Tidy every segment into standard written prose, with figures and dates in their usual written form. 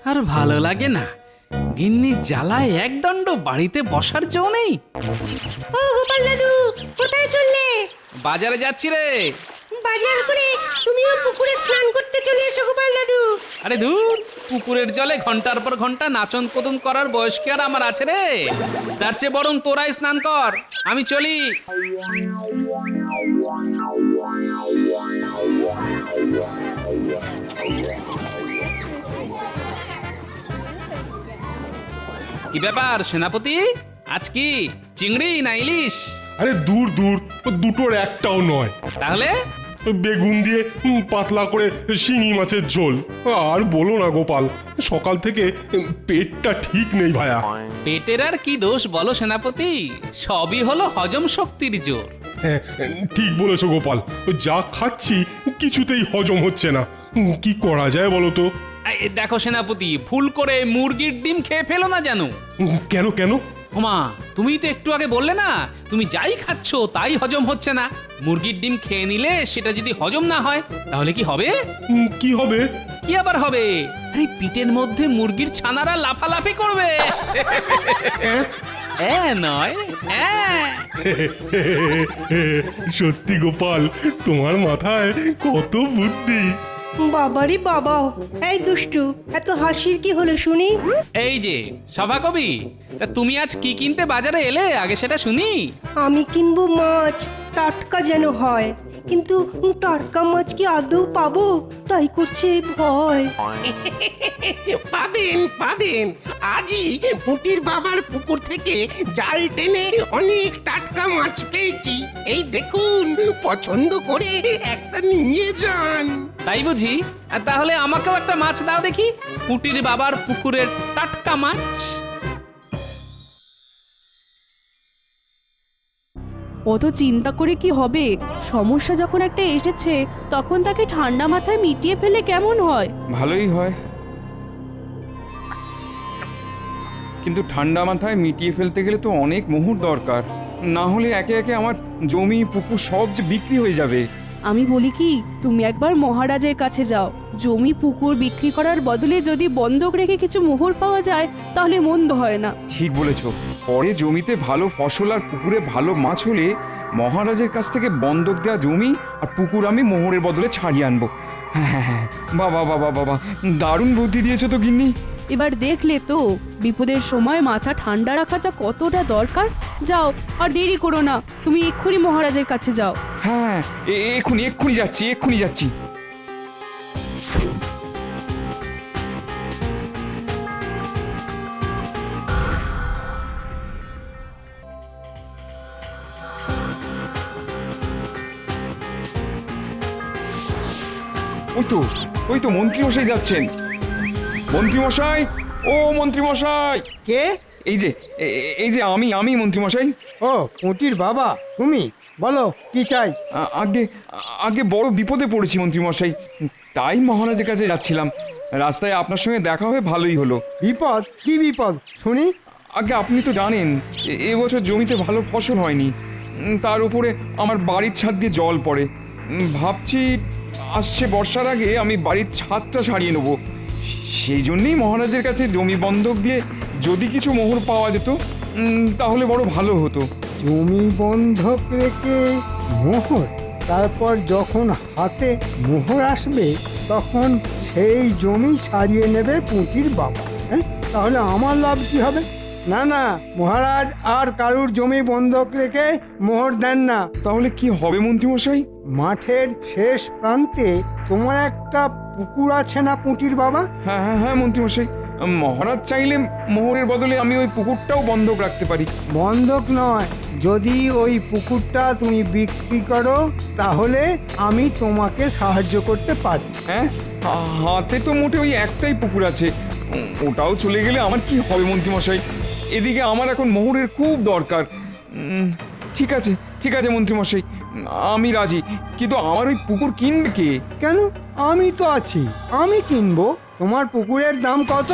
আর ভালো লাগে না, গিন্নির জ্বালায় একদণ্ড বাড়িতে বসার জো নেই। ও গোপাল দাদু, কোথায় চললে? বাজারে যাচ্ছি রে। বাজার করে তুমিও পুকুরে স্নান করতে চলে এসো গোপাল দাদু। আরে দূর, পুকুরের জলে ঘন্টার পর ঘন্টা নাচন কদন করার বয়স কি আর আমার আছে রে? তার চেয়ে বরং তোরাই স্নান কর, আমি চলি। কি ব্যাপার সেনাপতি, আজ কি চিংড়ি না ইলিশ? আরে দূর দূর, দুটোর একটাও নয়। তাহলে বেগুন দিয়ে পাতলা করে শিঙি মাছের ঝোল। আর বলো না গোপাল, সকাল থেকে পেটটা ঠিক নেই ভায়া। পেটের আর কি দোষ বলো সেনাপতি, সবই হলো হজম শক্তির জোর। হ্যাঁ, ঠিক বলেছো গোপাল, যা খাচ্ছি কিছুতেই হজম হচ্ছে না। কি করা যায় বলো তো? এই দেখো সেনাপতি, ভুল করে মুরগির ডিম খেয়ে ফেলো না জানো। কেন কেন? ওমা, তুমি তো একটু আগে বললে না তুমি যাই খাচ্ছ তাই হজম হচ্ছে না। মুরগির ডিম খেয়ে নিলে সেটা যদি হজম না হয় তাহলে কি হবে? কি হবে? কি আবার হবে? আরে পিঠের মধ্যে মুরগির ছানারা লাফালাফি করবে। নয়, সত্যি গোপাল, তোমার মাথায় কত বুদ্ধি। বাবারে বাবা, এই দুষ্টু, এত হাসির কি হলো শুনি? এই যে সভাকবি, তা তুমি আজ কি কিনতে বাজারে এলে আগে সেটা শুনি। আমি কিনবো মাছ, টাটকা যেন হয়, কিন্তু টাটকা মাছ কি আদৌ পাবো তাই করছে ভয়। পাবেন পাবেন, আজই পুটির বাবার পুকুর থেকে জাল টেনে অনেক টাটকা মাছ পেয়েছি। এই দেখুন, পছন্দ করে একটা নিয়ে যান। তাই বুঝি? তাহলে আমাকেও একটা মাছ দাও দেখি, পুটির বাবার পুকুরের টাটকা মাছ। অত চিন্তা করে কি হবে? সমস্যা যখন একটা এসেছে তখন তাকে ঠান্ডা মাথায় মিটিয়ে ফেলে কেমন হয়? ভালোই হয়, কিন্তু ঠান্ডা মাথায় মিটিয়ে ফেলতে গেলে তো অনেক মোহর দরকার, না হলে একে একে আমার জমি পুকুর সব যে বিক্রি হয়ে যাবে। আমি বলি কি, তুমি একবার মহারাজের কাছে যাও, জমি পুকুর বিক্রি করার বদলে যদি বন্ধক রেখে কিছু মোহর পাওয়া যায় তাহলে মন্দ হয় না। ঠিক বলেছো, পরে জমিতে ভালো ফসল আর পুকুরে ভালো মাছ হলে মহারাজের কাছ থেকে বন্ধক দেওয়া জমি আর পুকুর আমি মোহরের বদলে ছাড়িয়ে আনবো। হ্যাঁ হ্যাঁ হ্যাঁ, বাবা বাবা বাবা, দারুণ বুদ্ধি দিয়েছো তো গিন্নি। এবার দেখলে তো বিপদের সময় মাথা ঠান্ডা রাখাটা কতটা দরকার। যাও, আর দেরি করো না, তুমি এক্ষুনি মহারাজের কাছে যাও। হ্যাঁ, এক্ষুনি এক্ষুনি যাচ্ছি, এক্ষুনি যাচ্ছি। ওই তো মন্ত্রীমশাই যাচ্ছেন। মন্ত্রীমশাই, ও মন্ত্রীমশাই! কে? এই যে আমি মন্ত্রীমশাই। ও পুটির বাবা, তুমি বলো কি চাই? আগে বড় বিপদে পড়েছি মন্ত্রীমশাই, তাই মহারাজের কাছে যাচ্ছিলাম। রাস্তায় আপনার সঙ্গে দেখা হয়ে ভালোই হলো। বিপদ? কি বিপদ শুনি? আগে আপনি তো জানেন এবছর জমিতে ভালো ফসল হয়নি, তার উপরে আমার বাড়ির ছাদ দিয়ে জল পড়ে। ভাবছি আসছে বর্ষার আগে আমি বাড়ির ছাদটা সারিয়ে নেব। সেই জন্যই মহারাজের কাছে জমি বন্ধক দিয়ে যদি কিছু মোহর পাওয়া যেত তাহলে বড় ভালো হতো। জমি বন্ধক রেখে মোহর? তারপর যখন হাতে মোহর আসবে তখন সেই জমি ছাড়িয়ে নেবে পুটির বাবা? হ্যাঁ, তাহলে আমার লাভ কি হবে? না না, মহারাজ আর কারুর জমি বন্ধক রেখে মোহর দেন না। তাহলে কি হবে মন্ত্রীমশাই? মাঠের শেষ প্রান্তে তোমার একটা পুকুর আছে না পুটির বাবা? হ্যাঁ হ্যাঁ হ্যাঁ মন্ত্রীমশাই, মহারাজ চাইলে মোহরের বদলে আমি ওই পুকুরটাও বন্ধক রাখতে পারি। বন্ধক নয়, যদি ওই পুকুরটা তুমি বিক্রি করো তাহলে আমি তোমাকে সাহায্য করতে পারি। হ্যাঁ, হাতে তো মোটে ওই একটাই পুকুর আছে, ওটাও চলে গেলে আমার কি হবে মন্ত্রীমশাই? এদিকে আমার এখন মোহরের খুব দরকার। ঠিক আছে মন্ত্রীমশাই, আমি রাজি, কিন্তু আমার ওই পুকুর কিনবে কে? কেন, আমি তো আছি, আমি কিনবো। তোমার পুকুরের দাম কত?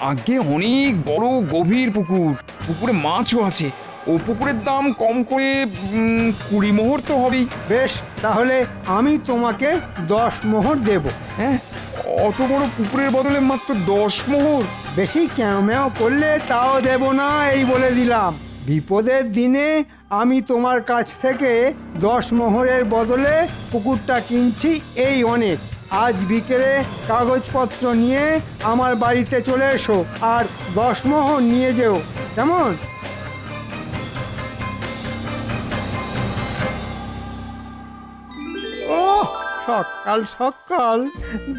আগে অনেক বড় গভীর পুকুর, পুকুরে মাছও আছে। ও পুকুরের দাম কম করে 20 মোহর তো হবেই। বেশ, তাহলে আমি তোমাকে 10 মোহর দেব। হ্যাঁ, অত বড় পুকুরের বদলে মাত্র 10 মোহর? বেশি ক্যামেও করলে তাও দেব না, এই বলে দিলাম। বিপদের দিনে আমি তোমার কাছ থেকে 10 মোহরের বদলে পুকুরটা কিনছি, এই অনেক। আজ বিকেলে কাগজপত্র নিয়ে আমার বাড়িতে চলে এসো, আর 10 মোহর নিয়ে যেও, কেমন? ও সকাল সকাল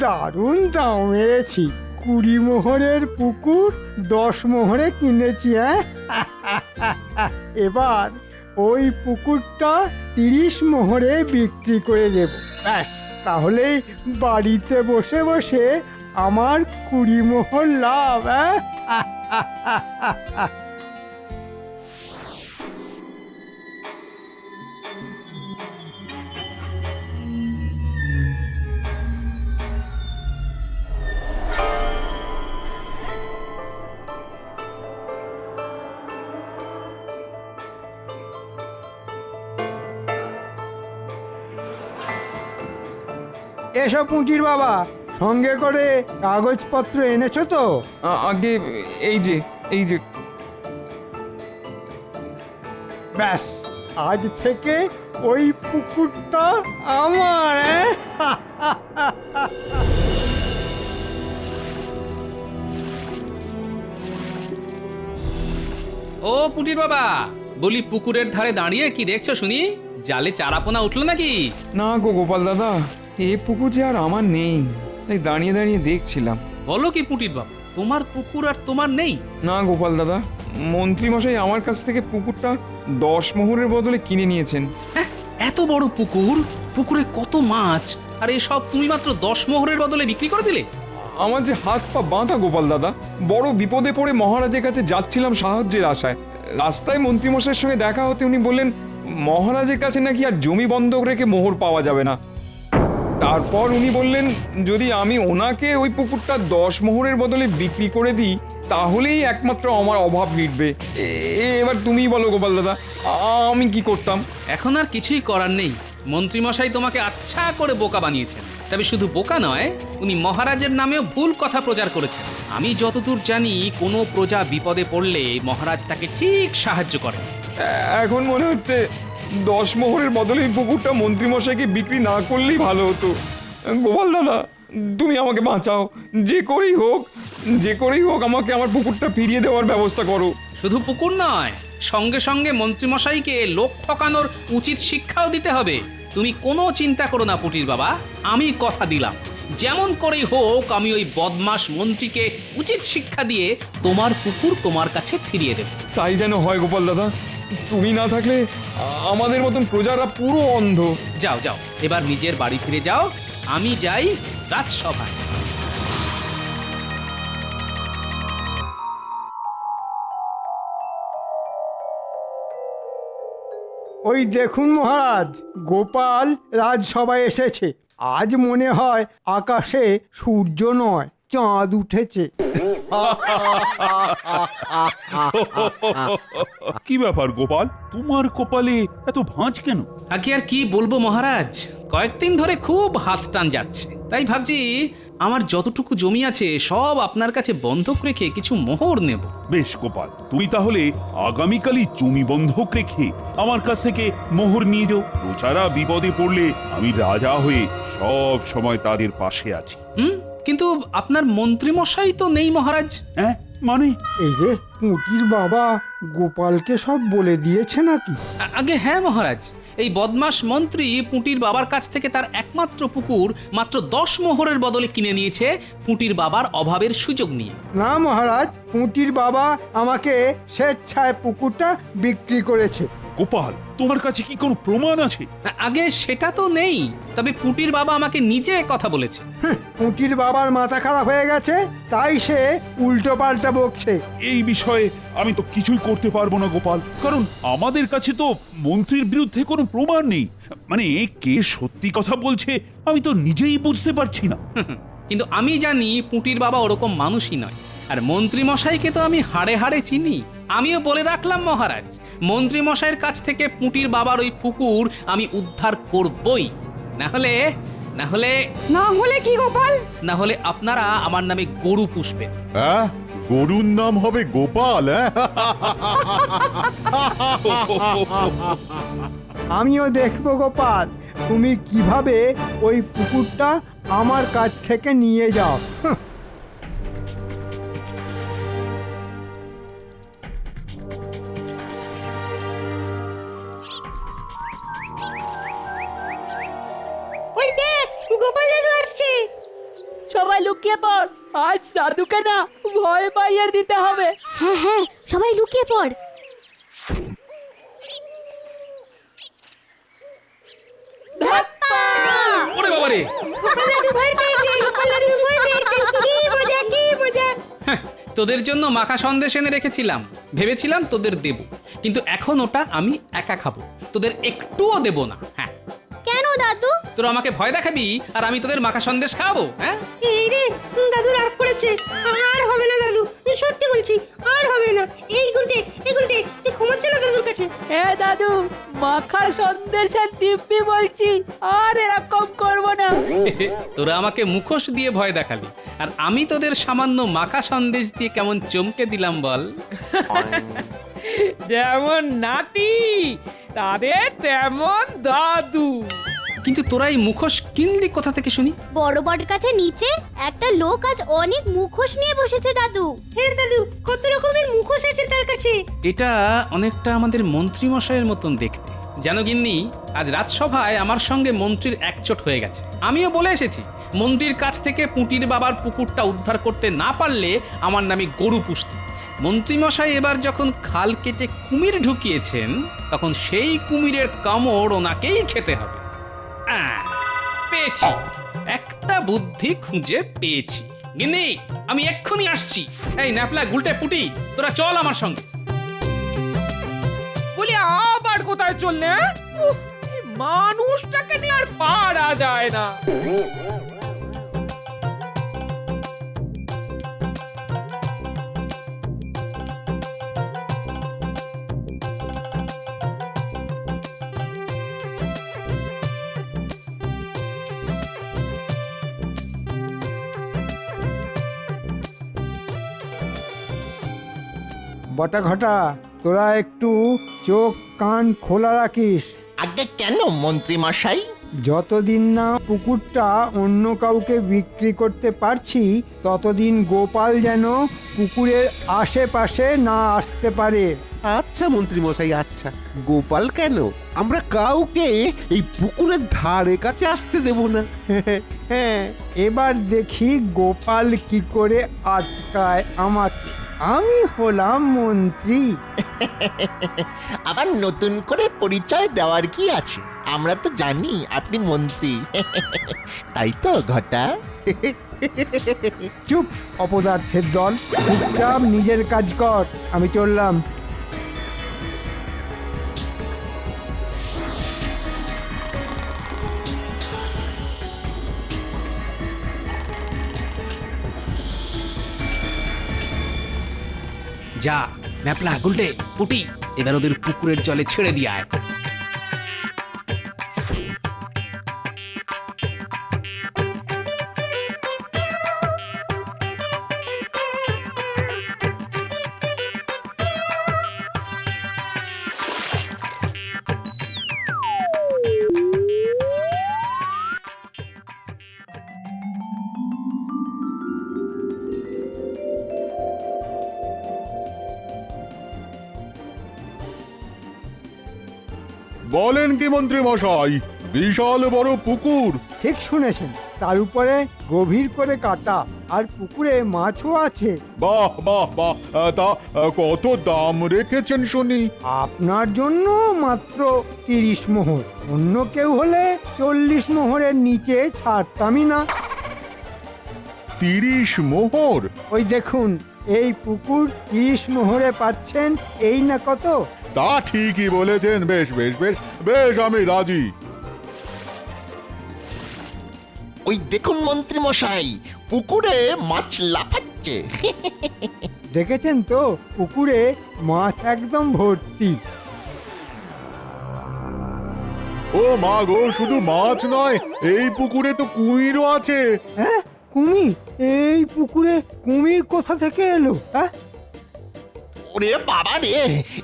দারুণ দাম মেরেছি। 20 মোহরের পুকুর 10 মোহরে কিনেছি। হ্যাঁ, এবার ওই পুকুরটা 30 মোহরে বিক্রি করে দেব। ব্যাস, তাহলেই বাড়িতে বসে বসে আমার 20 মোহর লাভ। হ্যাঁ, এসো পুঁটির বাবা, সঙ্গে করে কাগজপত্র এনেছো তো? আগে এই যে ব্যাস, আজ থেকে ওই পুকুরটা আমার। ও পুটির বাবা, বলি পুকুরের ধারে দাঁড়িয়ে কি দেখছো শুনি? জালে চারাপোনা উঠলো নাকি? না গো গোপাল দাদা, এ পুকুর যে আর আমার নেই, তাই দাঁড়িয়ে দাঁড়িয়ে দেখছিলাম। বলো কি পুটির বাবা, তোমার পুকুর আর তোমার নেই? না গোপাল দাদা, মন্ত্রী মশাই আমার কাছ থেকে পুকুরটা 10 মোহরের বদলে কিনে নিয়েছেন। হ্যাঁ, এত বড় পুকুর, পুকুরে কত মাছ, আর এসব তুমি মাত্র 10 মোহরের বদলে বিক্রি করে দিলে? আমার যে হাত পা বাঁধা গোপাল দাদা, বড় বিপদে পড়ে মহারাজের কাছে যাচ্ছিলাম সাহায্যের আশায়। রাস্তায় মন্ত্রীমশাইয়ের সঙ্গে দেখা হতে উনি বললেন মহারাজের কাছে নাকি আর জমি বন্ধক রেখে মোহর পাওয়া যাবে না। তারপর উনি বললেন যদি আমি ওনাকে ওই পুকুরটা 10 মোহরের বদলে বিক্রি করে দিই তাহলেই একমাত্র আমার অভাব মিটবে। এবার তুমিই বলো গোপাল দাদা, আমি কি করতাম? এখন আর কিছুই করার নেই। মন্ত্রীমশাই তোমাকে আচ্ছা করে বোকা বানিয়েছেন। তবে শুধু বোকা নয়, উনি মহারাজের নামেও ভুল কথা প্রচার করেছেন। আমি যতদূর জানি, কোনো প্রজা বিপদে পড়লে মহারাজ তাকে ঠিক সাহায্য করেন। এখন মনে হচ্ছে 10 মোহরের বদলে এই পুকুরটা মন্ত্রীমশাইকে বিক্রি না করলেই ভালো হতো। গোপাল দাদা, তুমি আমাকে বাঁচাও, যে করেই হোক আমাকে আমার পুকুরটা ফিরিয়ে দেওয়ার ব্যবস্থা করো। শুধু পুকুর নয়, সঙ্গে সঙ্গে মন্ত্রীমশাইকে লোক ঠকানোর উচিত শিক্ষাও দিতে হবে। তুমি কোনো চিন্তা করো না পুটির বাবা, আমি কথা দিলাম, যেমন করেই হোক আমি ওই বদমাশ মন্ত্রীকে উচিত শিক্ষা দিয়ে তোমার পুকুর তোমার কাছে ফিরিয়ে দেব। তাই যেন হয় গোপাল দাদা, তুমি না থাকলে আমাদের মতন প্রজারা পুরো অন্ধ। যাও যাও, এবার নিজের বাড়ি ফিরে যাও, আমি যাই রাজসভায়। ওই দেখুন মহারাজ, গোপাল রাজসভায় এসেছে। আজ মনে হয় আকাশে সূর্য নয়, চাঁদ উঠেছে। কি ব্যাপার গোপাল, তোমার কপালে এত ভাঁজ কেন? আগে আর কি বলবো মহারাজ, কয়েকদিন ধরে খুব হাত টান যাচ্ছে। তাই ভাবছি আমার যতটুকু জমি আছে সব আপনার কাছে বন্ধক রেখে কিছু মোহর নেব। বেশ গোপাল, তুমি তাহলে আগামীকালই জমি বন্ধক রেখে আমার কাছ থেকে মোহর নিয়ে যাও। প্রজারা বিপদে পড়লে আমি রাজা হয়ে সব সময় তাদের পাশে আছি। কিন্তু আপনার মন্ত্রীমশাই তো নেই মহারাজ। হ্যাঁ মানে? এই রে, পুঁটির বাবা গোপালকে সব বলে দিয়েছে নাকি? আগে হ্যাঁ মহারাজ, এই বদমাস মন্ত্রী পুঁটির বাবার কাছ থেকে তার একমাত্র পুকুর মাত্র 10 মোহরের বদলে কিনে নিয়েছে পুঁটির বাবার অভাবের সুযোগ নিয়ে। না মহারাজ, পুঁটির বাবা আমাকে স্বেচ্ছায় পুকুরটা বিক্রি করেছে। গোপাল, তোমার কাছে কি কোনো প্রমাণ আছে? আগে সেটা তো নেই, তবে পুঁটির বাবা আমাকে নিজে কথা বলেছে। পুঁটির বাবার মাথা খারাপ হয়ে গেছে, তাই সে উল্টো পাল্টা বকছে। এই বিষয়ে আমি তো কিছুই করতে পারবো না গোপাল, কারণ আমাদের কাছে তো মন্ত্রীর বিরুদ্ধে কোনো প্রমাণ নেই। মানে কে সত্যি কথা বলছে আমি তো নিজেই বুঝতে পারছি না। কিন্তু আমি জানি পুঁটির বাবা ওরকম মানুষই নয়। আর মন্ত্রী মশাইকে তো আমি হাড়ে হাড়ে চিনি। আমিও বলে রাখলাম মহারাজ, মন্ত্রী মশাইয়ের কাছ থেকে পুঁটির বাবার ওই পুকুর আমি উদ্ধার করবই, না হলে না হলে না হলে কি গোপাল? না হলে আপনারা আমার নামে গরু পুষবেন। হ্যাঁ, গরুর নাম হবে গোপাল। আমিও দেখবো গোপাল তুমি কিভাবে ওই পুকুরটা আমার কাছ থেকে নিয়ে যাও। ওই দেখ, গোপাল দাদু আসছে। সবাই লুকিয়ে পড়, আজ দাদুকে না ভয় পাইয়ে দিতে হবে। হ্যাঁ হ্যাঁ, সবাই লুকিয়ে পড়। ওরে বাবারে, গোপাল দাদু ভয় পেয়েছে, গোপাল দাদু ভয় পেয়েছে। কি মজা, কি মজা। হ্যাঁ, তোদের জন্য মাখা সন্দেশ এনে রেখেছিলাম, ভেবেছিলাম তোদের দেব, কিন্তু এখন ওটা আমি একা খাবো, তোদের একটুও দেব না। হ্যাঁ, কেন দাদু? তোরা আমাকে ভয় দেখাবি আর আমি তোদের মাখা সন্দেশ খাবো? হ্যাঁ, এই রে, দাদু রাগ করেছে। আর হবে না দাদু, সত্যি বলছি, আর হবে না। এই গুলটে, তুই ঘুমাচ্ছে না দাদুর কাছে? এ দাদু, মাখা সন্দেশের দিব্যি বলছি, আর এরকম করব না। তোরা আমাকে মুখোশ দিয়ে ভয় দেখালি, আর আমি তোদের সামান্য মাখা সন্দেশ দিয়ে কেমন চমকে দিলাম বল। যেমন নাতি তাদের তেমন দাদু। কিন্তু তোরা এই মুখোশ কিনলি কোথা থেকে শুনি? বড় বড় কাছে নিচে একটা লোক আজ অনেক মুখোশ নিয়ে বসেছে দাদু। হ্যাঁ দাদু, কত রকমের মুখোশ আছে তার কাছে। এটা অনেকটা আমাদের মন্ত্রী মশাইয়ের মতন দেখতে। জানো গিন্নি, আজ রাজসভায় আমার সঙ্গে মন্ত্রীর একচোট হয়ে গেছে। আমিও বলে এসেছি, মন্ত্রীর কাছ থেকে পুঁটির বাবার পুকুরটা উদ্ধার করতে না পারলে আমার নামে গরু পুষতে। মন্ত্রীমশাই এবার যখন খাল কেটে কুমির ঢুকিয়েছেন, তখন সেই কুমিরের কামড় ওনাকেই খেতে হবে। পেয়েছি, একটা বুদ্ধি খুঁজে পেয়েছি। গিন্নি, আমি এক্ষুনি আসছি। এই ন্যাপলা, গুলটে, পুটি, তোরা চল আমার সঙ্গে। বলি আবার কোথায় চললে? উহ, এই মানুষটাকে নিয়ে আর পারা যায় না। বটা ঘটা, তোরা একটু চোখ কান খোলা রাখিস। আগে কেন মন্ত্রী মশাই? যতদিন না পুকুরটা অন্য কাউকে বিক্রি করতে পারছি, ততদিন গোপাল যেন পুকুরের আশেপাশে না আসতে পারে। আচ্ছা মন্ত্রী মশাই, আচ্ছা। গোপাল কেন, আমরা কাউকে এই পুকুরের ধারে কাছে আসতে দেব না। হ্যাঁ, এবার দেখি গোপাল কি করে আটকায় আমাকে। আমি হলাম মন্ত্রী। আবার নতুন করে পরিচয় দেওয়ার কি আছে? আমরা তো জানি আপনি মন্ত্রী। তাই তো ঘটা? চুপ অপদার্থের দল, চুপচাপ নিজের কাজ কর। আমি চললাম। যা ন্যাপলা, গুলটে, পুটি, এবার ওদের পুকুরের জলে ছেড়ে দিয়ে আয়। বলেন কি মন্ত্রী মশাই, বিশাল বড় পুকুর? ঠিক শুনেছেন, তার উপরে গভীর করে কাটা, আর পুকুরে মাছও আছে। বাহ বাহ বাহ, তা কত দাম রেখেছেন শুনি? আপনার জন্য মাত্র 30 মোহর। অন্য কেউ হলে 40 মোহরের নিচে ছাড়তামই না। 30 মোহর? ওই দেখুন, এই পুকুর 30 মোহরে পাচ্ছেন, এই না কত? তা ঠিকই বলেছেন। বেশ বেশ বেশ বেশ, আমি রাজি। ওই দেখুন মন্ত্রী মশাই, পুকুরে মাছ লাফাচ্ছে। দেখেছেন তো, পুকুরে মাছ একদম ভর্তি। ও মা গো, শুধু মাছ নয়, এই পুকুরে তো কুমিরও আছে। হ্যাঁ, কুমির? এই পুকুরে কুমির কোথা থেকে এলো? হ্যাঁ, ওরে বাবা রে,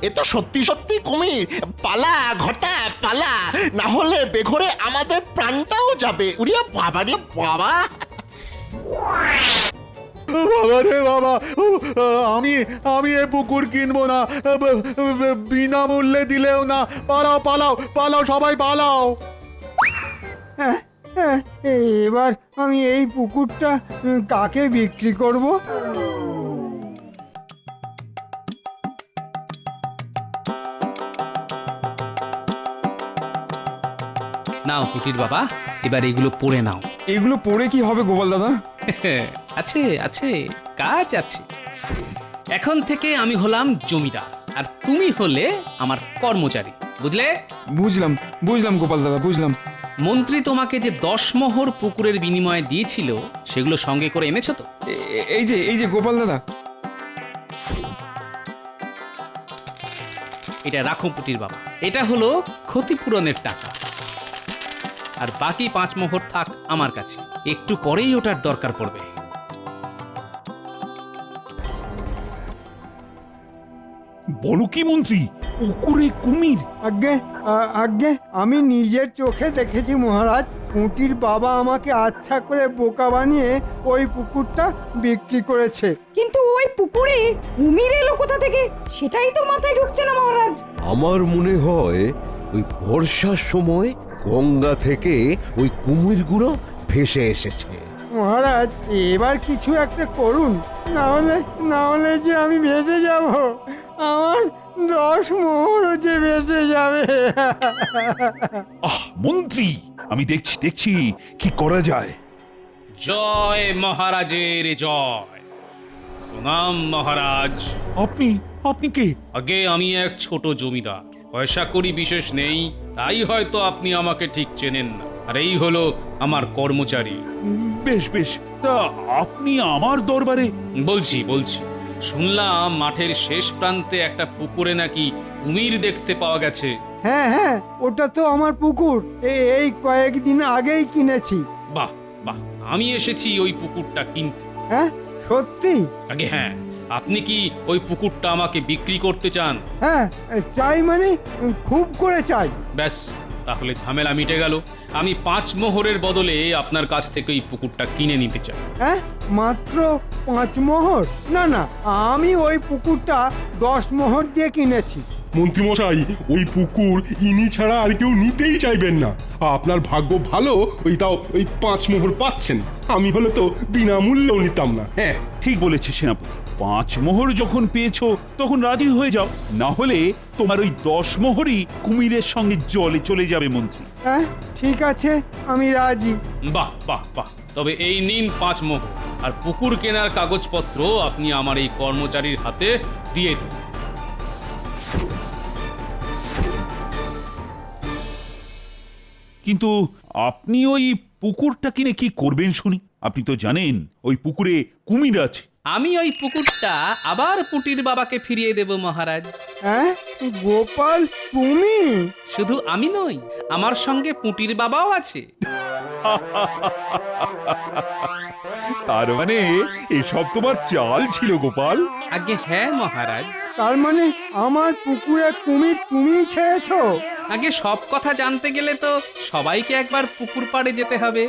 এ তো সত্যি সত্যি কুমির। পালা ঘটা পালা, না হলে বেঘরে আমাদের প্রাণটাও যাবে। উরে বাবা রে বাবা। বাবা রে বাবা, আমি আমি এ পুকুর কিনবো না, বিনামূল্যে দিলেও না। পালাও পালাও পালাও, সবাই পালাও। হ্যাঁ, হ্যাঁ, এবার আমি এই পুকুরটা কাকে বিক্রি করব? নাও পুটির বাবা, এবার এগুলো পড়ে নাও। এগুলো পড়ে কি হবে গোপাল দাদা? আছে আছে, কাজ আছে। এখন থেকে আমি হলাম জমিদার, আর তুমি হলে আমার কর্মচারী, বুঝলে? বুঝলাম বুঝলাম গোপাল দাদা, বুঝলাম। মন্ত্রী তোমাকে যে 10 মোহর পুকুরের বিনিময়ে দিয়েছিল, সেগুলো সঙ্গে করে এনেছো তো? এই যে গোপাল দাদা। এটা রাখো পুটির বাবা, এটা হলো ক্ষতিপূরণের টাকা। আর বাকি 5 মোহর থাক আমার কাছে, একটু পরেই ওটার দরকার পড়বে। বলো কি মন্ত্রী, পুকুরে কুমির? আজ্ঞে, আজ্ঞে, আমি নিজের চোখে দেখেছি মহারাজ। পুঁটির বাবা আমাকে আচ্ছা করে বোকা বানিয়ে ওই পুকুরটা বিক্রি করেছে। কিন্তু ওই পুকুরে কুমির এলো কোথা থেকে সেটাই তো মাথায় ঢুকছে না মহারাজ। আমার মনে হয় ওই বর্ষার সময় গঙ্গা থেকে ওই কুমিরগুলো ভেসে এসেছে। মহারাজ, এবার কিছু একটা করুন, না হলে যে আমি ভেসে যাব। আমার 10 মোহরও যে ভেসে যাবে। আহ মন্ত্রী, আমি দেখছি কি করা যায়। জয় মহারাজের জয়। প্রণাম মহারাজ। আপনি কে? আগে আমি এক ছোট জমিদার, পয়সা করি বিশেষ নেই, তাই হয়তো আপনি আমাকে ঠিক চেনেন না। আর এই হলো আমার কর্মচারী। বেশ বেশ, তা আপনি আমার দরবারে? বলছি শুনলাম মাঠের শেষ প্রান্তে একটা পুকুরে নাকি কুমির দেখতে পাওয়া গেছে। হ্যাঁ হ্যাঁ, ওটা তো আমার পুকুর। এই কয়েকদিন আগেই কিনেছি। বাহ বাহ, আমি এসেছি ওই পুকুরটা কিনতে। হ্যাঁ, সত্যি? আগে হ্যাঁ, আপনি কি ওই পুকুরটা আমাকে বিক্রি করতে চান? হ্যাঁ, চাই, মানে খুব করে চাই। ব্যাস, তাহলে ঝামেলা মিটে গেল। আমি 5 মোহরের বদলে আপনার কাছ থেকে ওই পুকুরটা কিনে নিতে চাই। হ্যাঁ, মাত্র 5 মোহর? না না, আমি ওই পুকুরটা 10 মোহর দিয়ে কিনেছি। মন্ত্রীমশাই, ওই পুকুর ইনি ছাড়া আর কেউ নিতেই চাইবেন না। আপনার ভাগ্য ভালো, ওই 5 মোহর পাচ্ছেন। আমি হলে তো বিনামূল্যেও নিতাম না। হ্যাঁ, ঠিক বলেছে সেনাপতি। 5 মোহর যখন পেয়েছো তখন রাজি হয়ে যাও, না হলে তোমার ওই 10 মোহরই কুমিরের সঙ্গে জলে চলে যাবে মন্ত্রী। হ্যাঁ, ঠিক আছে, আমি রাজি। বাহ বাহ বাহ, তবে এই নিন 5 মোহর, আর পুকুর কেনার কাগজপত্র আপনি আমার এই কর্মচারীর হাতে দিয়ে দিন। কিন্তু আপনি ওই পুকুরটা কিনে কি করবেন শুনি? আপনি তো জানেন ওই পুকুরে কুমির আছে। আমি ওই পুকুরটা আবার পুটির বাবাকে ফিরিয়ে দেব মহারাজ। হ্যাঁ, গোপাল, তুমি? শুধু আমি নই, আমার সঙ্গে পুটির বাবাও আছে। তার মানে এসব তোমার চাল ছিল গোপাল? আগে হ্যাঁ মহারাজ। তার মানে আমার পুকুরে কুমির তুমিই ছেড়েছো? আগে সব কথা জানতে গেলে তো সবাইকে একবার পুকুর পাড়ে যেতে হবে।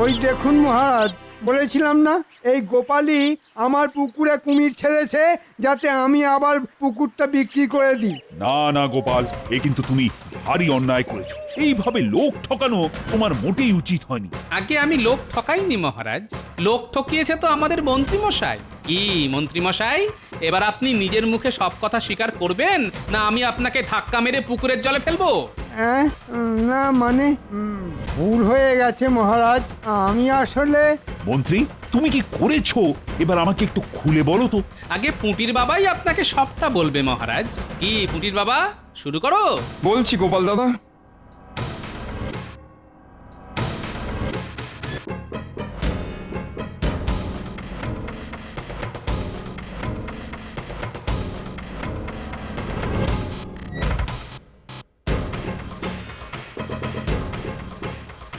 ওই দেখুন মহারাজ, বলেছিলাম না এই গোপালই আমার পুকুরে কুমির ছেড়েছে যাতে আমি আবার পুকুরটা বিক্রি করে দিই। না না গোপাল, এ কিন্তু তুমি ভারী অন্যায় করেছো। এইভাবে লোক ঠকানো তোমার মোটেই উচিত হয়নি। আগে আমি লোক ঠকাইনি মহারাজ, লোক ঠকিয়েছে তো আমাদের মন্ত্রী মশাই। কি মন্ত্রী মশাই, এবার আপনি নিজের মুখে সব কথা স্বীকার করবেন, না আমি আপনাকে ধাক্কা মেরে পুকুরের জলে ফেলবো? না, মানে ভুল হয়ে গেছে মহারাজ। আমি আসলে... মন্ত্রী, তুমি কি করেছো এবার আমাকে একটু খুলে বলো তো। আগে পুটির বাবাই আপনাকে সবটা বলবে মহারাজ। কি পুটির বাবা, শুরু করো। বলছি গোপাল দাদা।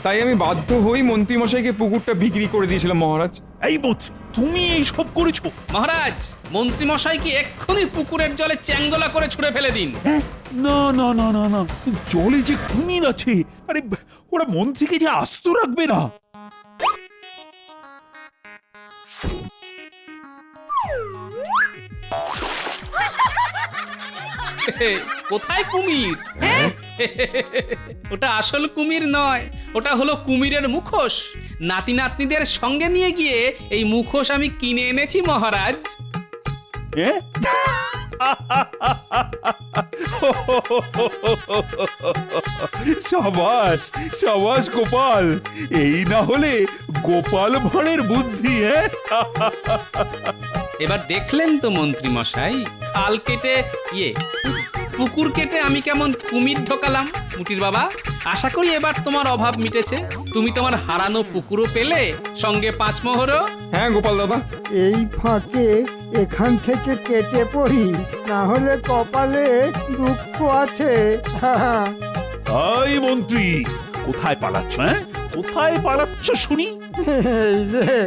তাই আমি বাধ্য হই মন্ত্রীমশাইকে পুকুরটা বিক্রি করে দিয়েছিলাম মহারাজ। এই মন্ত্রী, তুমি এইসব করেছো? মহারাজ, মন্ত্রী মশাইকে এক্ষুনি পুকুরের জলে চ্যাংদোলা করে ছুঁড়ে ফেলে দিন। না না না না না, জলে যে কুমির আছে, আরে ওরা মন্ত্রীকে যে আস্ত রাখবে না। কোথায় কুমির? ওটা আসল কুমির নয়, ওটা হলো কুমিরের মুখোশ। নাতি নাতনিদের সঙ্গে নিয়ে গিয়ে এই মুখোশ আমি কিনে এনেছি মহারাজ। সাবাস সাবাস গোপাল, এই না হলে গোপাল ভাঁড়ের বুদ্ধি। এবার দেখলেন তো মন্ত্রী মশাই, খাল কেটে পুকুর কেটে আমি কেমন কুমির ঢোকালাম। মুটির বাবা, আশা করি এবার তোমার অভাব মিটেছে। তুমি তোমার হারানো পুকুরও পেলে, সঙ্গে 5 মোহরও। হ্যাঁ গোপাল দাদা। এই ফাঁকে এখান থেকে কেটে পড়ি, না হলে কপালে দুঃখ আছে। এই মন্ত্রী, কোথায় পালাচ্ছ? কোথায় পালাচ্ছ শুনি? এই রে,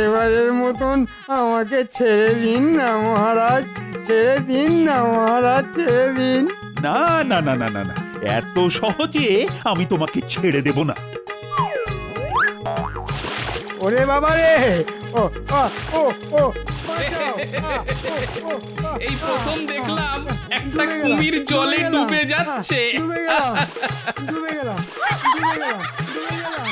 এবারের মতন আমাকে ছেড়ে দিন না মহারাজ, ছেড়ে দিন না মহারাজ, ছেড়ে দিন। না না না না না না, এত সহজে আমি তোমাকে ছেড়ে দেব না। ওরে বাবা রে, ও ও ও ও এই প্রথম দেখলাম একটা কুমির জলে ডুবে যাচ্ছে। ডুবে গেলাম, ডুবে গেলাম, ডুবে গেলাম, ডুবে গেলাম।